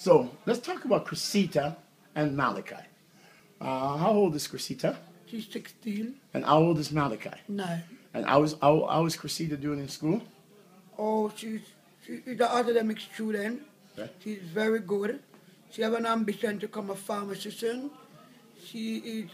So let's talk about Cressida and Malachi. How old is Cressida? She's 16. And how old is Malachi? 9. And how is Cressida doing in school? Oh, she's an academic student. Okay. She's very good. She has an ambition to become a pharmacist. She is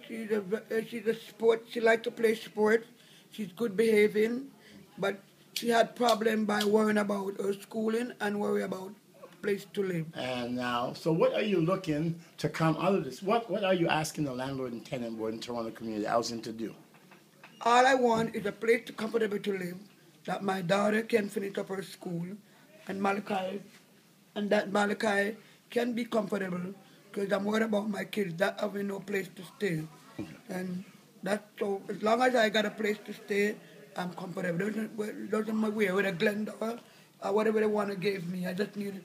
she's a sport. She likes to play sport. She's good behaving, but she had problem by worrying about her schooling and worry about place to live. And now, so what are you looking to come out of this? What are you asking the landlord and tenant board in Toronto Community Housing to do? All I want is a place to comfortable to live, that my daughter can finish up her school, and that Malachi can be comfortable, because I'm worried about my kids that having no place to stay. And that's so, as long as I got a place to stay, I'm comfortable. Doesn't matter where a Glendale or whatever they want to give me. I just need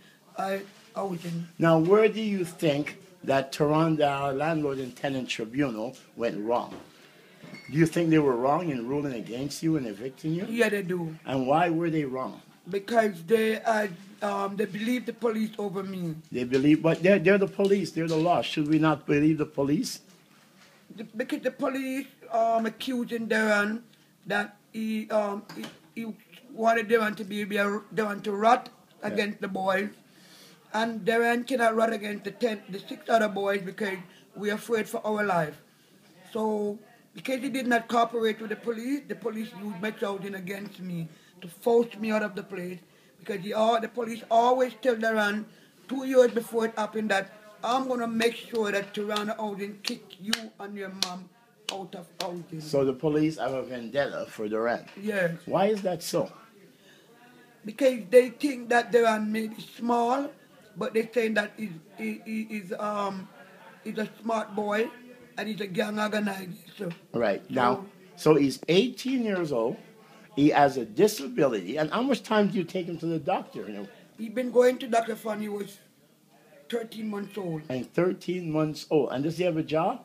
housing. Now, where do you think that Toronto Landlord and Tenant Tribunal went wrong? Do you think they were wrong in ruling against you and evicting you? Yeah, they do. And why were they wrong? Because they believe the police over me. They believe, but they're the police, they're the law. Should we not believe the police? Because the police accusing Darren that he wanted Darren to rot against the boys, and Darren cannot rot against the 6 other boys because we're afraid for our life. So because he did not cooperate with the police used messaging against me to force me out of the place, because the police always tell Darren 2 years before it happened that I'm going to make sure that Toronto Housing kick you and your mom out of housing. So the police have a vendetta for Durant. Yes. Why is that so? Because they think that Durant may be small, but they saying that he's a smart boy and he's a gang organizer. Right. Now, so he's 18 years old. He has a disability. And how much time do you take him to the doctor? He's been going to Dr. Fan. He was 13 months old. And 13 months old. And does he have a job?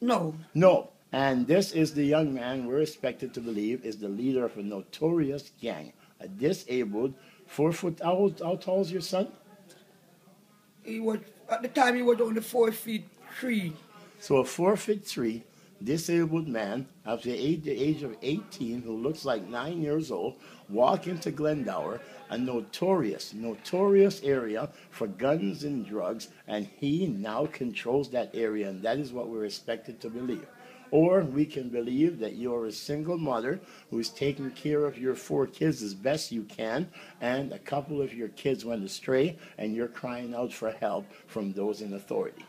No. No. And this is the young man we're expected to believe is the leader of a notorious gang, a disabled 4 foot. How tall is your son? At the time he was only 4 feet 3. So a 4'3" disabled man of the age of 18 who looks like 9 years old walk into Glendower, a notorious area for guns and drugs, and he now controls that area, and that is what we're expected to believe. Or we can believe that you're a single mother who's taking care of your 4 kids as best you can, and a couple of your kids went astray, and you're crying out for help from those in authority.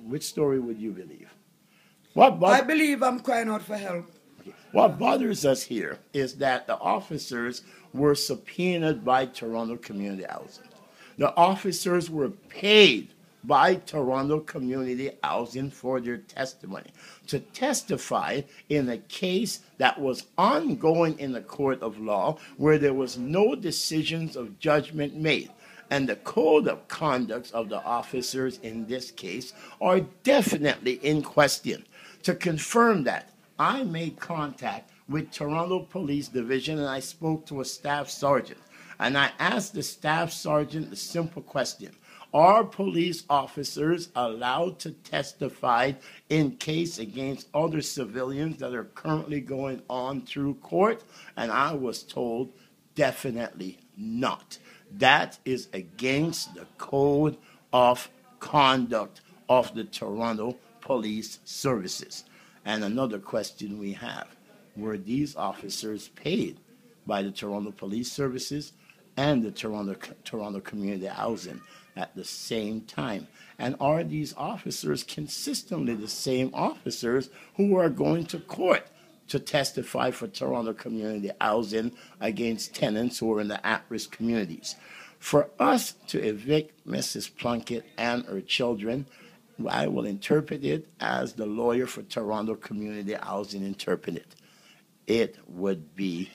Which story would you believe? I believe I'm crying out for help. Okay. What bothers us here is that the officers were subpoenaed by Toronto Community Housing. The officers were paid by Toronto Community Housing for their testimony to testify in a case that was ongoing in the court of law where there was no decisions of judgment made. And the code of conduct of the officers in this case are definitely in question. To confirm that, I made contact with Toronto Police Division and I spoke to a staff sergeant. And I asked the staff sergeant a simple question. Are police officers allowed to testify in case against other civilians that are currently going on through court? And I was told definitely not. That is against the code of conduct of the Toronto Police Services. And another question we have, were these officers paid by the Toronto Police Services and the Toronto Community Housing at the same time? And are these officers consistently the same officers who are going to court to testify for Toronto Community Housing against tenants who are in the at-risk communities? For us to evict Mrs. Plunkett and her children, I will interpret it as the lawyer for Toronto Community Housing interpreted. It would be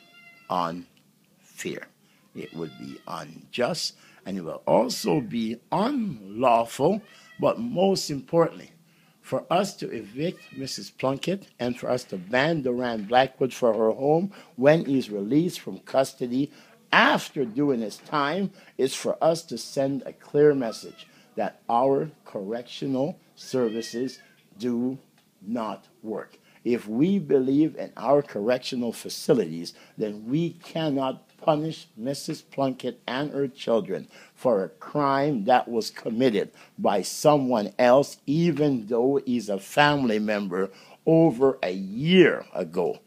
unfair. It would be unjust, and it will also be unlawful, but most importantly, for us to evict Mrs. Plunkett and for us to ban Durant Blackwood for her home when he's released from custody after doing his time is for us to send a clear message that our correctional services do not work. If we believe in our correctional facilities, then we cannot punish Mrs. Plunkett and her children for a crime that was committed by someone else, even though he's a family member over a year ago.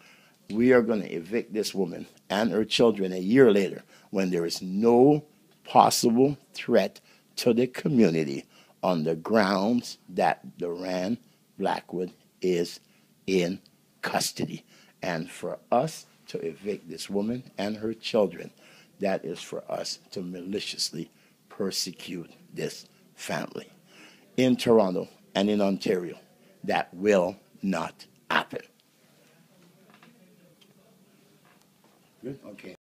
We are going to evict this woman and her children a year later when there is no possible threat to the community on the grounds that Duran Blackwood is in custody. And for us to evict this woman and her children, that is for us to maliciously persecute this family. In Toronto and in Ontario, that will not happen. Good? Okay.